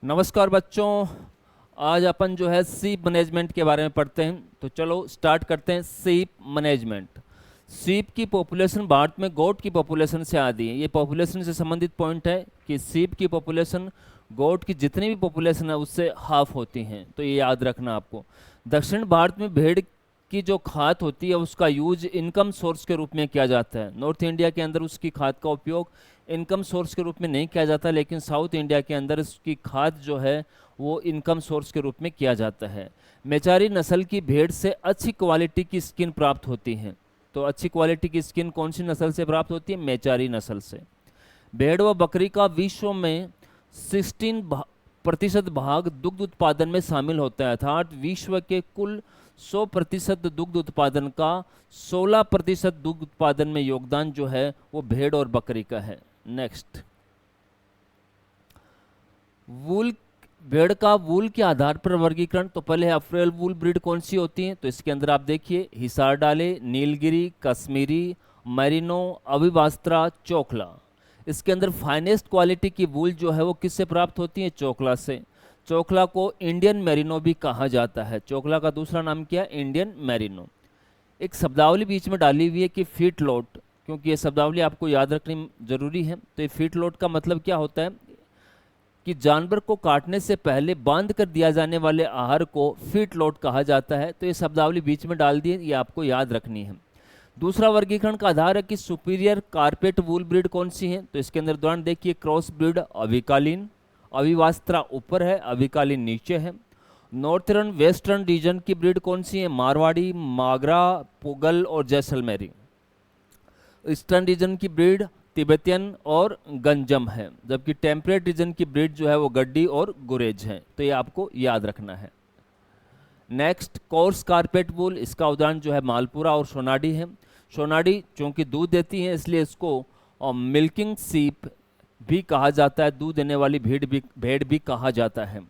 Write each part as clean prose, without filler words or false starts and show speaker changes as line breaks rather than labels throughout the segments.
नमस्कार बच्चों। आज अपन जो है सीप मैनेजमेंट के बारे में पढ़ते हैं। तो चलो स्टार्ट करते हैं। सीप मैनेजमेंट। सीप की पॉपुलेशन भारत में गोट की पॉपुलेशन से आधी है। ये पॉपुलेशन से संबंधित पॉइंट है कि सीप की पॉपुलेशन गोट की जितनी भी पॉपुलेशन है उससे हाफ होती हैं। तो ये याद रखना आपको। दक्षिण भारत में भेड़ की जो खाद होती है उसका यूज इनकम सोर्स के रूप में किया जाता है। नॉर्थ इंडिया के अंदर उसकी खाद का उपयोग इनकम सोर्स के रूप में नहीं किया जाता, लेकिन साउथ इंडिया के अंदर इसकी खाद जो है वो इनकम सोर्स के रूप में किया जाता है। मेचारी नस्ल की भेड़ से अच्छी क्वालिटी की स्किन प्राप्त होती है। तो अच्छी क्वालिटी की स्किन कौन सी नस्ल से प्राप्त होती है? मेचारी नस्ल से। भेड़ व बकरी का विश्व में 16% भाग दुग्ध उत्पादन में शामिल होता है, अर्थात विश्व के कुल 100% दुग्ध उत्पादन का 16% दुग्ध उत्पादन में योगदान जो है वो भेड़ और बकरी का है। नेक्स्ट, वूल। भेड़ का वूल के आधार पर वर्गीकरण। तो पहले है अफ्रील वूल ब्रीड कौन सी होती है? तो इसके अंदर आप देखिए हिसार डाले, नीलगिरी, कश्मीरी, मैरिनो, अविवास्त्रा, चोकला। इसके अंदर फाइनेस्ट क्वालिटी की वूल जो है वो किससे प्राप्त होती है? चोकला से। चोकला को इंडियन मैरिनो भी कहा जाता है। चोकला का दूसरा नाम क्या है? Indian merino. एक शब्दावली बीच में डाली हुई है कि फीट लोट, क्योंकि ये शब्दावली आपको याद रखनी जरूरी है। तो ये फीट लोट का मतलब क्या होता है कि जानवर को काटने से पहले बांध कर दिया जाने वाले आहार को फीट लोट कहा जाता है। तो ये शब्दावली बीच में डाल दी है, ये आपको याद रखनी है। दूसरा वर्गीकरण का आधार है कि सुपीरियर कारपेट वूल ब्रीड कौन सी है? तो इसके अंदर उदाहरण देखिए क्रॉस ब्रीड अविकालीन, अविवास्त्रा ऊपर है, अविकालीन नीचे है। नॉर्थर्न वेस्टर्न रीजन की ब्रीड कौन सी है? मारवाड़ी, मागरा, पुगल और जैसलमेरी। ईस्टर्न रीजन की ब्रीड तिब्बतियन और गंजम है, जबकि टेम्परेट रीजन की ब्रीड जो है वो गड्डी और गुरेज है। तो ये आपको याद रखना है। नेक्स्ट, कोर्स कारपेट वूल। इसका उदाहरण जो है मालपुरा और सोनाडी है। सोनाडी चूंकि दूध देती है इसलिए इसको मिल्किंग सीप भी कहा जाता है, दूध देने वाली भेड़ भी कहा जाता है।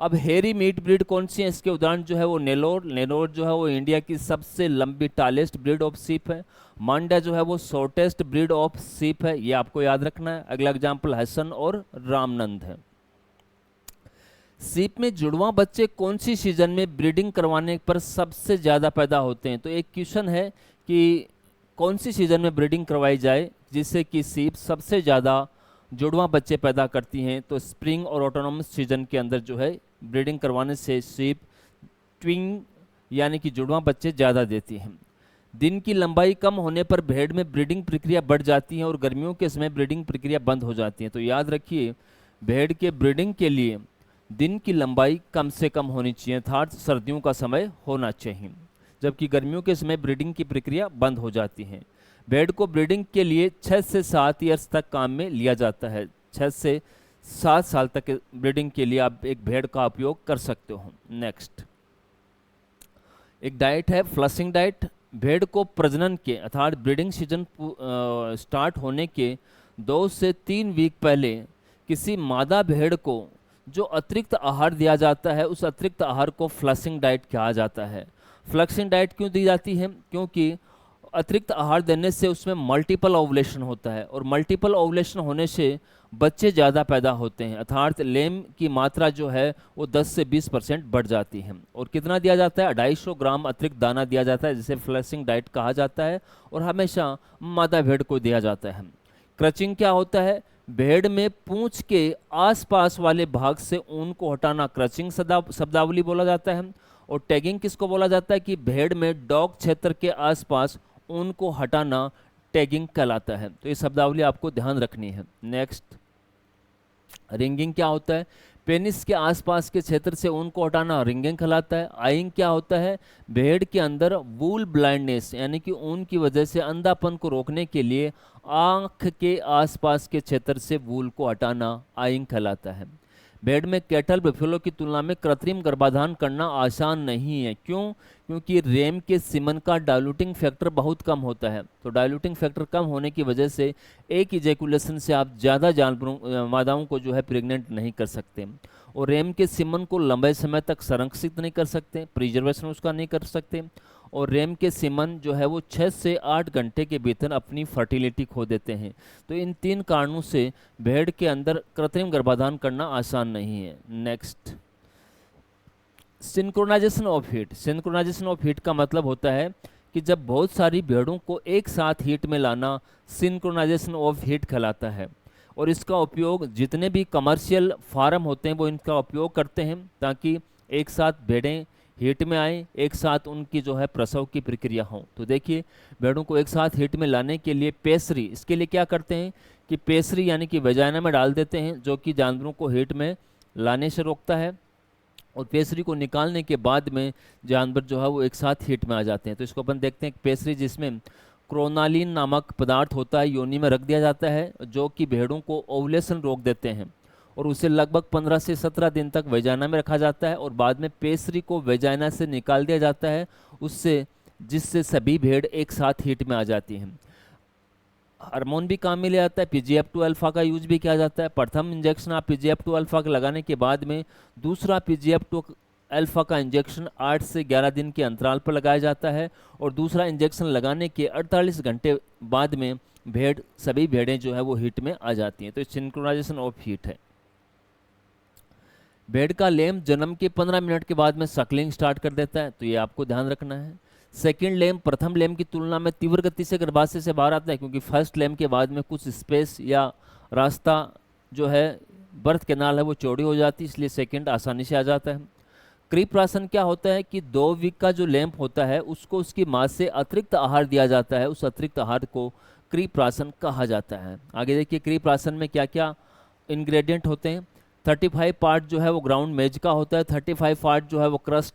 अब हेरी मीट ब्रीड कौन सी है? इसके उदाहरण जो है वो नेलोर। नेलोर जो है वो इंडिया की सबसे लंबी टालेस्ट ब्रीड ऑफ सीप है। मांडा जो है वो शॉर्टेस्ट ब्रीड ऑफ सीप है, ये आपको याद रखना है। अगला एग्जाम्पल हसन और रामनंद है। सीप में जुड़वा बच्चे कौन सी सीजन में ब्रीडिंग करवाने पर सबसे ज़्यादा पैदा होते हैं? तो एक क्वेश्चन है कि कौन सी सीजन में ब्रीडिंग करवाई जाए जिससे कि सीप सबसे ज़्यादा जुड़वा बच्चे पैदा करती हैं? तो स्प्रिंग और ऑटोनोमस सीजन के अंदर जो है ब्रीडिंग करवाने से सीप ट्विंग यानी कि जुड़वा बच्चे ज़्यादा देती हैं। दिन की लंबाई कम होने पर भेड़ में ब्रीडिंग प्रक्रिया बढ़ जाती है और गर्मियों के समय ब्रीडिंग प्रक्रिया बंद हो जाती है। तो याद रखिए, भेड़ के ब्रीडिंग के लिए दिन की लंबाई कम से कम होनी चाहिए, अर्थात सर्दियों का समय होना चाहिए, जबकि गर्मियों के समय ब्रीडिंग की प्रक्रिया बंद हो जाती है। भेड़ को ब्रीडिंग के लिए 6 से 7 ईयर्स तक काम में लिया जाता है। 6 से 7 साल तक ब्रीडिंग के लिए आप एक भेड़ का उपयोग कर सकते हो। नेक्स्ट, एक डाइट है फ्लशिंग डाइट। भेड़ को प्रजनन के अर्थात ब्रीडिंग सीजन स्टार्ट होने के 2 से 3 वीक पहले किसी मादा भेड़ को जो अतिरिक्त आहार दिया जाता है उस अतिरिक्त आहार को फ्लशिंग डाइट कहा जाता है। फ्लशिंग डाइट क्यों दी जाती है? क्योंकि अतिरिक्त आहार देने से उसमें मल्टीपल ओवुलेशन होता है और मल्टीपल ओवुलेशन होने से बच्चे ज़्यादा पैदा होते हैं, अर्थात लेम की मात्रा जो है वो 10 से 20% बढ़ जाती है। और कितना दिया जाता है? 250 ग्राम अतिरिक्त दाना दिया जाता है, जिसे फ्लशिंग डाइट कहा जाता है और हमेशा मादा भेड़ को दिया जाता है। क्रचिंग क्या होता है? भेड़ में पूंछ के आसपास वाले भाग से ऊन को हटाना क्रचिंग शब्दावली बोला जाता है। और टैगिंग किसको बोला जाता है? कि भेड़ में डॉग क्षेत्र के आसपास ऊन को हटाना टैगिंग कहलाता है। तो ये शब्दावली आपको ध्यान रखनी है। नेक्स्ट, रिंगिंग क्या होता है? पेनिस के आसपास के क्षेत्र से ऊन को हटाना रिंगिंग कहलाता है। आइंग क्या होता है? भेड़ के अंदर वूल ब्लाइंडनेस यानी कि ऊन की वजह से अंधापन को रोकने के लिए आंख के आसपास के क्षेत्र से वूल को हटाना आइंग कहलाता है। भेड़ में कैटल बफेलो की तुलना में कृत्रिम गर्भाधान करना आसान नहीं है। क्यों? क्योंकि रेम के सीमन का डाइल्यूटिंग फैक्टर बहुत कम होता है। तो डाइल्यूटिंग फैक्टर कम होने की वजह से एक इजैकुलेशन से आप ज़्यादा जानवरों मादाओं को जो है प्रेग्नेंट नहीं कर सकते। और रेम के सीमन को लंबे समय तक संरक्षित नहीं कर सकते, प्रिजर्वेशन उसका नहीं कर सकते। और रेम के सीमन जो है वो 6 से 8 घंटे के भीतर अपनी फर्टिलिटी खो देते हैं। तो इन 3 कारणों से भेड़ के अंदर कृत्रिम गर्भाधान करना आसान नहीं है। Next, synchronisation of heat. Synchronisation of heat का मतलब होता है कि जब बहुत सारी भेड़ों को एक साथ हीट में लाना सिंक्रोनाइजेशन ऑफ हीट कहलाता है। और इसका उपयोग जितने भी कमर्शियल फार्म होते हैं वो इनका उपयोग करते हैं ताकि एक साथ भेड़ें हीट में आए, एक साथ उनकी जो है प्रसव की प्रक्रिया हो। तो देखिए, भेड़ों को एक साथ हीट में लाने के लिए पेसरी, इसके लिए क्या करते हैं कि पेसरी यानी कि वेजाइना में डाल देते हैं, जो कि जानवरों को हीट में लाने से रोकता है। और पेसरी को निकालने के बाद में जानवर जो है वो एक साथ हीट में आ जाते हैं। तो इसको अपन देखते हैं, पेसरी जिसमें क्रोनालिन नामक पदार्थ होता है योनि में रख दिया जाता है, जो कि भेड़ों को ओवुलेशन रोक देते हैं। और उसे लगभग 15 से 17 दिन तक वेजाइना में रखा जाता है और बाद में पेसरी को वेजाइना से निकाल दिया जाता है, उससे जिससे सभी भेड़ एक साथ हीट में आ जाती हैं। हार्मोन भी काम में लिया जाता है, PGF2 अल्फा का यूज भी किया जाता है। प्रथम इंजेक्शन आप PGF2 अल्फा के लगाने के बाद में दूसरा PGF2 अल्फा का इंजेक्शन 8 से 11 दिन के अंतराल पर लगाया जाता है और दूसरा इंजेक्शन लगाने के 48 घंटे बाद में सभी भेड़ें जो है वो हीट में आ जाती हैं। तो सिंक्रोनाइजेशन ऑफ हीट है। भेड़ का लेम जन्म के 15 मिनट के बाद में सकलिंग स्टार्ट कर देता है, तो ये आपको ध्यान रखना है। सेकेंड लेम प्रथम लेम की तुलना में तीव्र गति से गर्भाशय से बाहर आता है, क्योंकि फर्स्ट लेम के बाद में कुछ स्पेस या रास्ता जो है बर्थ कैनाल है वो चौड़ी हो जाती है, इसलिए सेकेंड आसानी से आ जाता है। क्रीप्रासन क्या होता है कि 2 वीक का जो लैंप होता है उसको उसकी माँ से अतिरिक्त आहार दिया जाता है, उस अतिरिक्त आहार को क्रीप्रासन कहा जाता है। आगे देखिए, क्रीप्रासन में क्या क्या इंग्रेडिएंट होते हैं। 35 पार्ट जो है वो ग्राउंड मेज का होता है, 35 पार्ट जो है वो क्रस्ट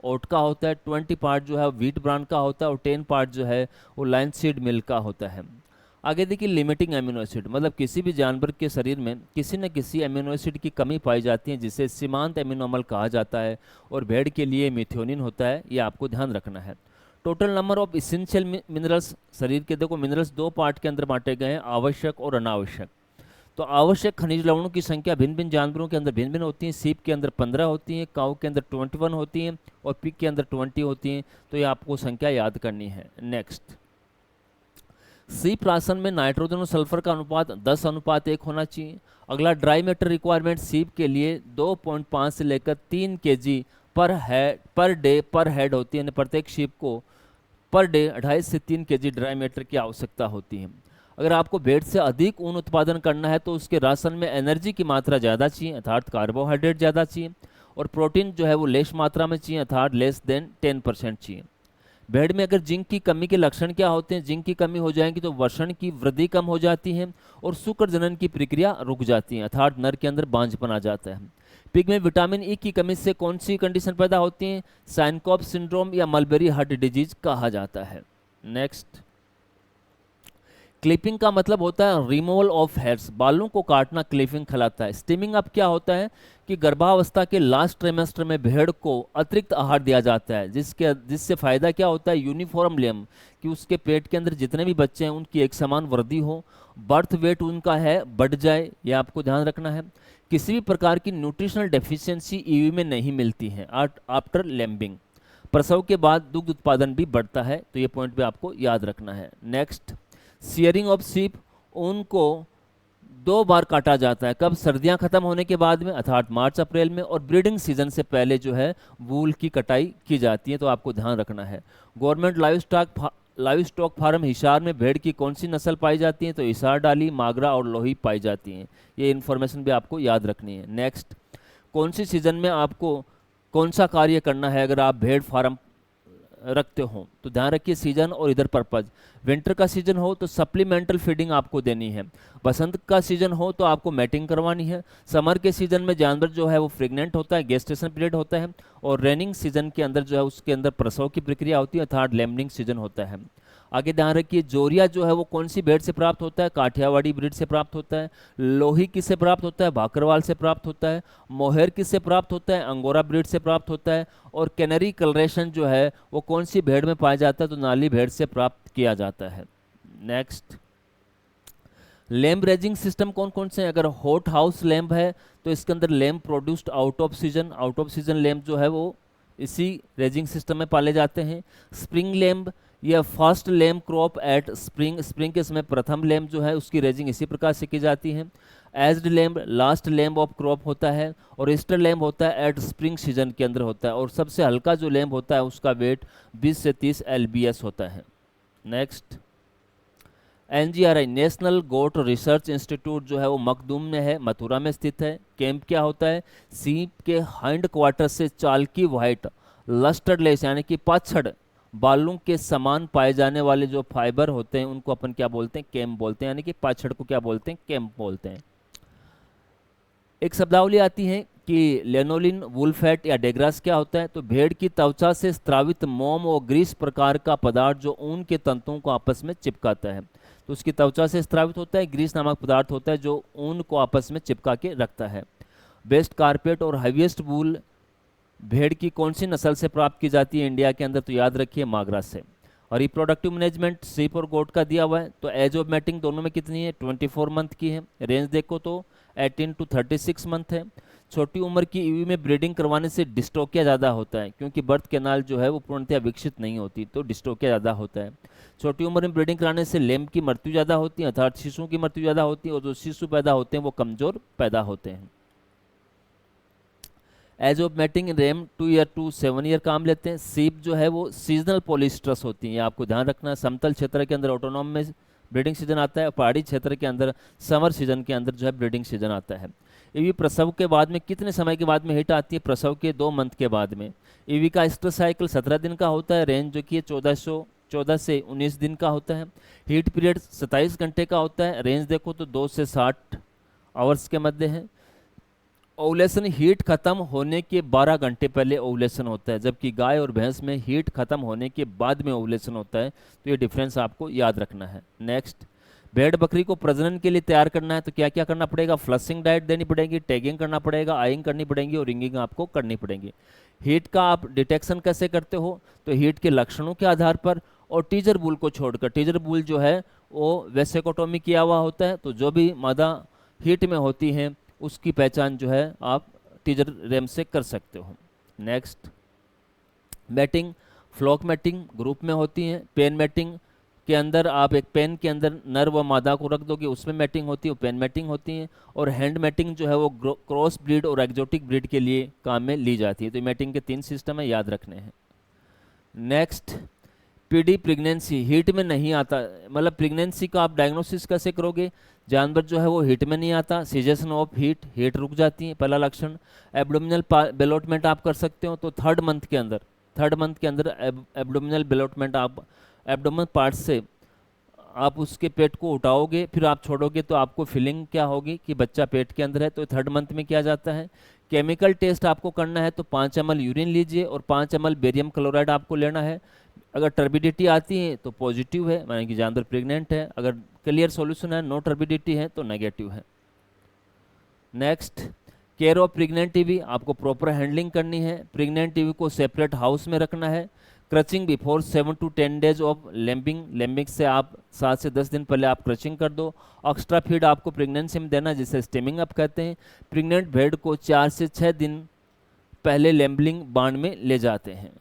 ओट का होता है, 20 पार्ट जो है व्हीट ब्रांड का होता है और 10 पार्ट जो है वो लाइन सीड मिल्क का होता है। आगे देखिए, लिमिटिंग एमिनो एसिड, मतलब किसी भी जानवर के शरीर में किसी न किसी एमिनो एसिड की कमी पाई जाती है जिसे सीमांत एमिनो अम्ल कहा जाता है और भेड़ के लिए मिथ्योनिन होता है, ये आपको ध्यान रखना है। Total number of essential minerals, शरीर के देखो मिनरल्स 2 पार्ट के अंदर बांटे गए हैं, आवश्यक और अनावश्यक। तो आवश्यक खनिज लवणों की संख्या भिन्न भिन्न जानवरों के अंदर भिन्न भिन्न होती है। सीप के अंदर 15 होती हैं, काऊ के अंदर 21 होती हैं और पिग के अंदर 20 होती हैं। तो ये आपको संख्या याद करनी है। नेक्स्ट, सीप राशन में नाइट्रोजन और सल्फर का अनुपात 10:1 होना चाहिए। अगला, ड्राई मैटर रिक्वायरमेंट सीप के लिए 2.5 से लेकर 3 kg पर डे हेड होती है, प्रत्येक सीप को पर डे 2.5 से 3 kg ड्राई मैटर की आवश्यकता होती है। अगर आपको भेड़ से अधिक ऊन उत्पादन करना है तो उसके राशन में एनर्जी की मात्रा ज़्यादा चाहिए, अर्थात कार्बोहाइड्रेट ज़्यादा चाहिए, और प्रोटीन जो है वो लेस मात्रा में चाहिए, अर्थात लेस देन 10% चाहिए। भेड़ में अगर जिंक की कमी के लक्षण क्या होते हैं? जिंक की कमी हो जाएगी तो वर्ण की वृद्धि कम हो जाती है और शुक्र जनन की प्रक्रिया रुक जाती है, अर्थात नर के अंदर बांझपन आ जाता है। पिग में विटामिन ई की कमी से कौन सी कंडीशन पैदा होती है? साइनकोप सिंड्रोम या मलबेरी हार्ट डिजीज कहा जाता है। नेक्स्ट, क्लिपिंग का मतलब होता है रिमूवल ऑफ हेयर्स, बालों को काटना क्लिपिंग कहलाता है। स्टीमिंग अप क्या होता है कि गर्भावस्था के लास्ट ट्राइमेस्टर में भेड़ को अतिरिक्त आहार दिया जाता है, जिससे फायदा क्या होता है? यूनिफॉर्म लेम, कि उसके पेट के अंदर जितने भी बच्चे हैं उनकी एक समान वृद्धि हो, बर्थ वेट उनका है बढ़ जाए, ये आपको ध्यान रखना है। किसी भी प्रकार की न्यूट्रिशनल डेफिशिएंसी ईवी में नहीं मिलती है आफ्टर लैम्बिंग। प्रसव के बाद दुग्ध उत्पादन भी बढ़ता है, तो ये पॉइंट भी आपको याद रखना है। नेक्स्ट, शेयरिंग ऑफ सीप, ऊन को 2 बार काटा जाता है। कब? सर्दियां खत्म होने के बाद में, अर्थात मार्च अप्रैल में, और ब्रीडिंग सीजन से पहले जो है वूल की कटाई की जाती है, तो आपको ध्यान रखना है। Government livestock farm Hisar में भेड़ की कौन सी नस्ल पाई जाती है? तो हिसार डाली, मागरा और लोही पाई जाती हैं। ये इन्फॉर्मेशन भी आपको याद रखनी है। नेक्स्ट, कौन सी सीजन में आपको कौन सा कार्य करना है अगर आप भेड़ फार्म रखते हो? तो ध्यान रखिए, सीजन और इधर पर्पज। विंटर का सीजन हो तो सप्लीमेंटल फीडिंग आपको देनी है। बसंत का सीजन हो तो आपको मैटिंग करवानी है। समर के सीजन में जानवर जो है वो प्रेग्नेंट होता है, गेस्टेशन पीरियड होता है, और रेनिंग सीजन के अंदर जो है उसके अंदर प्रसव की प्रक्रिया होती है, अर्थात लैम्बिंग सीजन होता है। आगे ध्यान रखिए, जोरिया जो है वो कौन सी भेड़ से प्राप्त होता है? काठियावाड़ी ब्रीड से प्राप्त होता है। लोही किससे प्राप्त होता है? भाकरवाल से प्राप्त होता है। मोहेर किससे प्राप्त होता है? अंगोरा ब्रीड से प्राप्त होता है। और कैनरी कलरेशन जो है वो कौन सी भेड़ में पाया जाता है? तो नाली भेड़ से प्राप्त किया जाता है। नेक्स्ट, लैम्ब रेजिंग सिस्टम कौन कौन से हैं? अगर हॉट हाउस लैम्ब है तो इसके अंदर lamb produced out off season lamb जो है वो इसी रेजिंग सिस्टम में पाले जाते हैं। स्प्रिंग लैम्ब या first lamb crop at spring, spring के समय प्रथम लैम्ब जो है उसकी रेजिंग इसी प्रकार से की जाती है। Aged lamb last lamb of crop होता है, और ईस्टर लैम्ब होता है एट स्प्रिंग सीजन के अंदर होता है, और सबसे हल्का जो लैम्ब होता है उसका वेट 20 से 30 LBS होता है। नेक्स्ट, NGRI नेशनल गोट रिसर्च इंस्टीट्यूट जो है वो मखदूम में है, मथुरा में स्थित है। कैंप क्या होता है? सीप के हाइंड क्वार्टर से चाल्की व्हाइट लस्टर्ड लेस यानी कि पाछड़ बालों के समान पाए जाने वाले जो फाइबर होते हैं उनको अपन क्या बोलते हैं? कैम्प बोलते हैं, यानी कि पाछड़ को क्या बोलते हैं? कैम्प बोलते हैं। एक शब्दावली आती है कि लेनोलिन वुल फैट या डेग्रास क्या होता है? तो भेड़ की त्वचा से स्त्रावित मोम और ग्रीस प्रकार का पदार्थ जो ऊन के तंतुओं को आपस में चिपकाता है। तो उसकी त्वचा से स्त्रावित होता है, ग्रीस नामक पदार्थ होता है जो ऊन को आपस में चिपका के रखता है। बेस्ट कारपेट और हैवीएस्ट वूल भेड़ की कौन सी नस्ल से प्राप्त की जाती है इंडिया के अंदर? तो याद रखिए मागरा से। और रिप्रोडक्टिव मैनेजमेंट सीप और गोट का दिया हुआ है। तो एज ऑफ मैटिंग दोनों में कितनी है? 24 मंथ की है। रेंज देखो तो 18 to 36 मंथ है। छोटी उम्र की ईवी में ब्रीडिंग करवाने से डिस्टोकिया ज़्यादा होता है, क्योंकि बर्थ कैनाल जो है वो पूर्णतः विकसित नहीं होती, तो डिस्टोकिया ज़्यादा होता है। छोटी उम्र में ब्रीडिंग कराने से लैम्ब की मृत्यु ज़्यादा होती है, अर्थात शिशुओं की मृत्यु ज़्यादा होती है, और जो शिशु पैदा होते हैं वो कमज़ोर पैदा होते हैं। Age of mating ram 2 year to 7 year काम लेते हैं। सीप जो है वो सीजनल पॉलिस्ट्रस होती हैं, ये आपको ध्यान रखना है। समतल क्षेत्र के अंदर ऑटोनॉम में ब्रीडिंग सीजन आता है, और पहाड़ी क्षेत्र के अंदर समर सीजन के अंदर जो है ब्रीडिंग सीजन आता है। ईवी प्रसव के बाद में कितने समय के बाद में हिट आती है? प्रसव के 2 मंथ के बाद में। ईवी का एस्टर साइकिल 17 दिन का होता है। रेंज जो कि 14 से 19 दिन का होता है। हीट पीरियड 27 घंटे का होता है। रेंज देखो तो 2 से 60 आवर्स के मध्य है। ओवुलेशन हीट खत्म होने के 12 घंटे पहले ओवुलेशन होता है, जबकि गाय और भैंस में हीट खत्म होने के बाद में ओवुलेशन होता है। तो ये डिफरेंस आपको याद रखना है। नेक्स्ट, भेड़ बकरी को प्रजनन के लिए तैयार करना है तो क्या क्या करना पड़ेगा? फ्लशिंग डाइट देनी पड़ेगी, टैगिंग करना पड़ेगा, आइंग करनी पड़ेगी, और रिंगिंग आपको करनी पड़ेगी। हीट का आप डिटेक्शन कैसे करते हो? तो हीट के लक्षणों के आधार पर, और टीजर बुल को छोड़कर। टीजर बुल जो है वो वेसेकोटोमी किया हुआ होता है, तो जो भी मादा हीट में होती हैं उसकी पहचान जो है आप टीजर रेम से कर सकते हो। Next, mating flock mating group में होती है। पेन मैटिंग के अंदर आप एक पेन के अंदर नर व मादा को रख दोगे, उसमें मैटिंग होती है, पेन मैटिंग होती है। और हैंड मैटिंग जो है वो क्रॉस ब्रीड और एक्जोटिक ब्रीड के लिए काम में ली जाती है। तो मैटिंग के 3 सिस्टम है, याद रखने हैं। नेक्स्ट, पीडी प्रेगनेंसी हीट में नहीं आता, मतलब प्रेगनेंसी का आप डायग्नोसिस कैसे करोगे? जानवर जो है वो हीट में नहीं आता, सीजेशन ऑफ हीट, हीट रुक जाती है, पहला लक्षण। एब्डोमिनल बेलोटमेंट आप कर सकते हो, तो 3rd मंथ के अंदर एब्डोमिनल बेलोटमेंट आप एब्डोमिनल पार्ट से आप उसके पेट को उठाओगे, फिर आप छोड़ोगे तो आपको फीलिंग क्या होगी कि बच्चा पेट के अंदर है, तो 3rd मंथ में किया जाता है। केमिकल टेस्ट आपको करना है तो 5 ml यूरिन लीजिए और 5 ml बेरियम क्लोराइड आपको लेना है। अगर टर्बिडिटी आती है तो पॉजिटिव है, माने कि जानवर प्रेग्नेंट है। अगर क्लियर सॉल्यूशन है, नो टर्बिडिटी है, तो नेगेटिव है। Next, care of pregnant TV आपको प्रॉपर हैंडलिंग करनी है। प्रेग्नेंट टीवी को सेपरेट हाउस में रखना है। Crutching before 7 to 10 days of lambing से आप 7 से 10 दिन पहले आप क्रचिंग कर दो। एक्स्ट्रा फीड आपको प्रेगनेंसी में देना, जिसे स्टेमिंग अप कहते हैं। प्रेग्नेंट भेड़ को 4 से 6 दिन पहले लैम्बलिंग बांड में ले जाते हैं।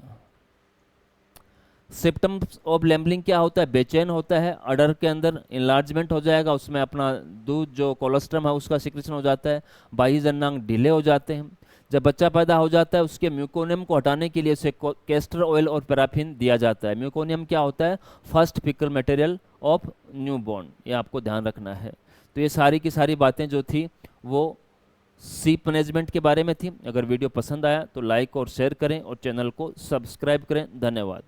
सिम्टम्स ऑफ लैम्बलिंग क्या होता है? बेचैन होता है, अडर के अंदर इनलार्जमेंट हो जाएगा, उसमें अपना दूध जो कोलोस्ट्रम है उसका सिक्रेशन हो जाता है, बाह्य जननांग ढीले हो जाते हैं। जब बच्चा पैदा हो जाता है उसके म्यूकोनियम को हटाने के लिए उसे कैस्टर ऑयल और पैराफिन दिया जाता है। म्यूकोनियम क्या होता है? First faecal material of newborn, ये आपको ध्यान रखना है। तो ये सारी की सारी बातें जो थी वो सीप मैनेजमेंट के बारे में थी। अगर वीडियो पसंद आया तो लाइक और शेयर करें और चैनल को सब्सक्राइब करें। धन्यवाद।